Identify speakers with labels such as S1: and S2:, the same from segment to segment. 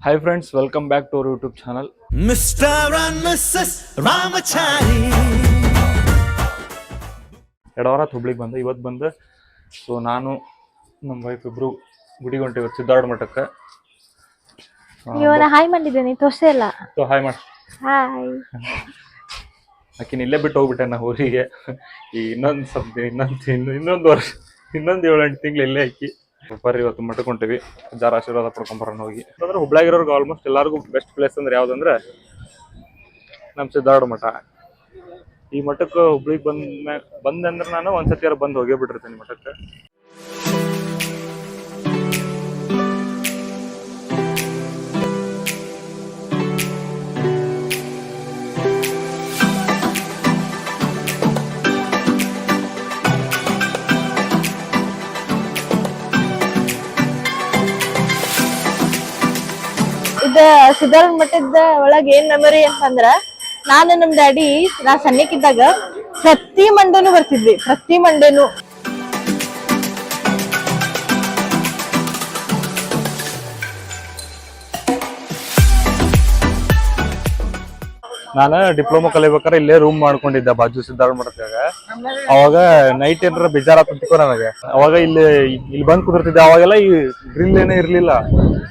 S1: Hi friends, welcome back to our YouTube channel.
S2: Mr. and Mrs. Ramachari.
S1: ಎಡವಾರ ಹುಬ್ಳಿಗೆ ಬಂದೆ. ಇವತ್ತು ಬಂದು so ನಾನು ನಮ್ಮ ವೈಫ್ ಇಬ್ರು ಗುಡಿಗೆ ಹೊಂಟಿವಿ ಸಿದ್ದಾರ್ಡ್ ಮಠಕ್ಕೆ.
S3: ಇವನ ಹಾಯ್ ಮಾಡಿದ್ದೇನೆ ತೋರ್ಸೇ ಇಲ್ಲ.
S1: ಸೊ ಹಾಯ್ ಮಾಡಿ.
S3: ಹಾಯ್.
S1: ಆಕಿನ ಇಲ್ಲೇ ಬಿಟ್ಟು ಹೋಗ್ಬಿಟ್ಟೆ ನಾ ಊರಿಗೆ. ಈ ಇನ್ನೊಂದು ವರ್ಷ 7-8 ತಿಂಗಳು ಇಲ್ಲೇ ಆಕಿ. ಬರ್ರಿ ಇವತ್ತು ಮಠಕ್ಕೆ ಹೊಂಟಿವಿ. ಜಾರ ಆಶೀರ್ವಾದ ಪಡ್ಕೊಂಬರೋಣ ಹೋಗಿ. ಅಂದ್ರೆ ಹುಬ್ಳ್ಯಾಗಿರೋರ್ಗೆ ಆಲ್ಮೋಸ್ಟ್ ಎಲ್ಲರಿಗೂ ಬೆಸ್ಟ್ ಪ್ಲೇಸ್ ಅಂದ್ರೆ ಯಾವ್ದಂದ್ರೆ ನಮ್ಮ ಸಿದ್ದಾರ್ಡ್ ಮಠ. ಈ ಮಠಕ್ಕೆ ಹುಬ್ಳಿಗೆ ಬಂದಂದ್ರೆ ನಾನು ಒಂದ್ಸತಿ ಬಂದು ಹೋಗೇ ಬಿಟ್ಟಿರ್ತೀನಿ ಮಠಕ್ಕೆ.
S3: ಸಿದ್ದಾರ್ಡ್ ಮಠದ ಒಳಗ ಏನ್ ಮೆಮೊರಿ ಅಂತಂದ್ರ ನಾನು ನಮ್ ಡ್ಯಾಡಿ ನಾ ಸಣ್ಣಕ್ಕಿದ್ದಾಗ ಪ್ರತಿ ಮಂಡೇನು ಬರ್ತಿದ್ವಿ. ಪ್ರತಿ ಮಂಡೇನು
S1: ನಾನು ಡಿಪ್ಲೊಮಾ ಕಲಿಬೇಕಾದ್ರೆ ಇಲ್ಲೇ ರೂಮ್ ಮಾಡ್ಕೊಂಡಿದ್ದೆ ಬಾಜು ಸಿದ್ದಾರ್ಡ್ ಮಠದಾಗ. ಅವಾಗ ನೈಟ್ ಏನಾರ ಬೇಜಾರಾಗ್ತಿತ್ತು ನನಗೆ. ಅವಾಗ ಇಲ್ಲಿ ಬಂದ್ ಕುದಿರ್ತಿದ್ದೆ. ಅವಾಗೆಲ್ಲ ಈ ಗ್ರಿಲ್ ಏನೇ ಇರ್ಲಿಲ್ಲ.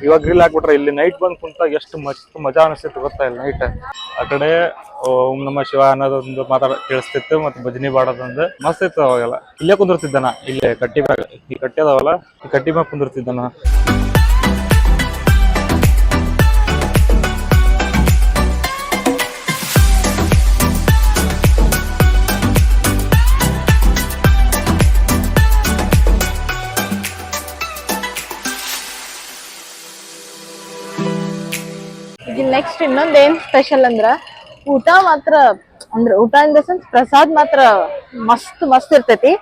S1: ಇವಾಗ ಗ್ರಿಲ್ ಹಾಕ್ಬಿಟ್ರೆ ಇಲ್ಲಿ ನೈಟ್ ಬಂದ್ ಕುಂತಾಗ ಎಷ್ಟು ಮಜಾ ಅನಿಸ್ತಿತ್ತು ಗೊತ್ತಾ. ಇಲ್ಲಿ ನೈಟ್ ಆ ಕಡೆ ಓಂ ನಮ ಶಿವ ಅನ್ನೋದೊಂದು ಕೇಳಿಸ್ತಿತ್ತು, ಮತ್ತೆ ಭಜನಿ ಬಾಡೋದೊಂದು ಮಸ್ತ್ ಇತ್ತು. ಅವಾಗೆಲ್ಲ ಇಲ್ಲೇ ಕುಂದಿರ್ತಿದ್ದ ನಾ. ಇಲ್ಲೇ ಕಟ್ಟಿ ಮ್ಯಾಗ ಈ ಕಟ್ಟಿ ಅದಾವಲ್ಲ, ಈ ಕಟ್ಟಿ ಮ್ಯಾಗ ಕುಂದಿರ್ತಿದ್ದ ನಾ.
S3: ನೆಕ್ಸ್ಟ್ ಇನ್ನೊಂದ್ ಏನ್ ಸ್ಪೆಷಲ್ ಅಂದ್ರ ಊಟ ಮಾತ್ರ ಅಂದ್ರ ಊಟ ಇನ್ ದ ಸೆನ್ಸ್ ಪ್ರಸಾದ್ ಮಾತ್ರ ಮಸ್ತ್ ಇರ್ತೈತಿ.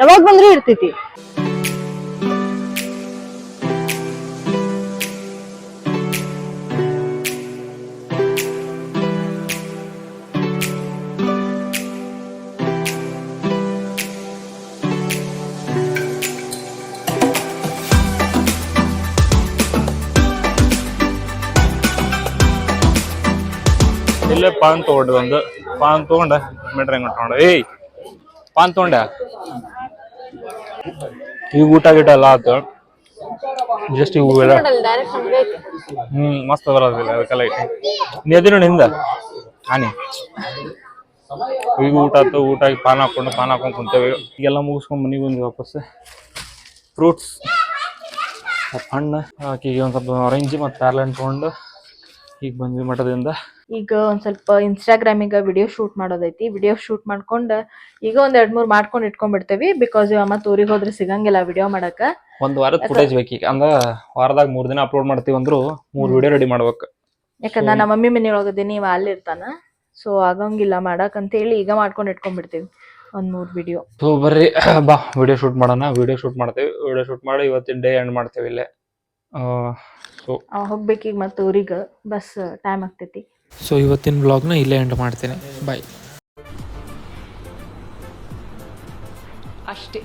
S3: ಯಾವಾಗ ಬಂದ್ರೂ ಇರ್ತೈತಿ.
S1: ಇಲ್ಲೇ ಪಾನ್ ತಗೊಂಡು ಮೆಟ್ರೆ ಹೆಂಗ್ ತಗೊಂಡ ಪಾನ್ ತಗೊಂಡ. ಈಗ ಊಟ ಗಿಟ ಎಲ್ಲ ಆತು. ಜಸ್ಟ್ ಇವು ಎಲ್ಲ ಮಸ್ತ್ ಬರೋದಿಲ್ಲ ಅದಕ್ಕೆಲ್ಲ ನೀ ಅದಿ ನೋಡಿ ಹಿಂದ ಹಾನಿ. ಈಗ ಊಟ ಆಯ್ತು. ಊಟ ಆಗಿ ಪಾನ್ ಹಾಕೊಂಡು ಕುಂತೇವಿ. ಈಗೆಲ್ಲ ಮುಗಿಸ್ಕೊಂಡ್ ಮನೆಗೆ ಬಂದ್ವಿ ವಾಪಸ್. ಫ್ರೂಟ್ಸ್ ಹಣ್ಣು ಆಕಿಗೆ ಒಂದ್ ಸ್ವಲ್ಪ ಆರೆಂಜ್ ಮತ್ತು ಪ್ಯಾರ್ಲೆಂಟ್ ತಗೊಂಡು ಈಗ ಬಂದ್ವಿ ಮಠದಿಂದ.
S3: ಈಗ ಒಂದ್ ಸ್ವಲ್ಪ ಇನ್ಸ್ಟಾಗ್ರಾಮಿಗ ವಿಡಿಯೋ ಶೂಟ್ ಮಾಡೋದೈತಿ. ವಿಡಿಯೋ ಶೂಟ್ ಮಾಡ್ಕೊಂಡ್ ಈಗ ಒಂದ್ 2-3 ಮಾಡ್ಕೊಂಡ್ ಇಟ್ಕೊಂಡ್ಬಿಡ್ತೇವಿ. ಬಿಕಾಸ್ ಮತ್ತ ಊರಿಗೆ ಹೋದ್ರೆ ಸಿಗಂಗಿಲ್ಲ ವಿಡಿಯೋ ಮಾಡಕ.
S1: ಒಂದ್ ವಾರದ ಫುಟೇಜ್ ಬೇಕೀಗ. ಅಂದ್ರ ವಾರದಾಗ 3 ದಿನ ಅಪ್ಲೋಡ್ ಮಾಡ್ತೀವಿ ಅಂದ್ರು 3 ವಿಡಿಯೋ ರೆಡಿ ಮಾಡ್ಬೇಕು.
S3: ಯಾಕಂದ್ರ ನಮ್ಮ ಮಮ್ಮಿ ಮನೆ ಒಳಗದೇನಿ, ಇವ ಅಲ್ಲಿ ಇರ್ತಾನ. ಸೊ ಆಗಂಗಿಲ್ಲ ಮಾಡಕ್ ಅಂತ ಹೇಳಿ ಈಗ ಮಾಡ್ಕೊಂಡ್ ಇಟ್ಕೊಂಡ್ಬಿಡ್ತೇವಿ ಒಂದ್ 3 ವಿಡಿಯೋ.
S1: ಸೊ ಬರ್ರಿ ಬಾ ವಿಡಿಯೋ ಶೂಟ್ ಮಾಡೋಣ. ವಿಡಿಯೋ ಶೂಟ್ ಮಾಡ್ತೇವಿ. ವಿಡಿಯೋ ಶೂಟ್ ಮಾಡಿ ಇವತ್ತಿನ ಡೇ ಎಂಡ್ ಮಾಡ್ತೇವೆ ಇಲ್ಲೇ. ಸೊ
S3: ಹೋಗ್ಬೇಕೀಗ ಮತ್ತೆ ಊರಿಗೆ. ಬಸ್ ಟೈಮ್ ಆಗ್ತೈತಿ.
S4: ಸೊ ಇವತ್ತಿನ ವ್ಲಾಗ್ನ ಇಲ್ಲೇ ಎಂಡ್ ಮಾಡ್ತೇನೆ. ಬಾಯ್.
S3: ಅಷ್ಟೇ.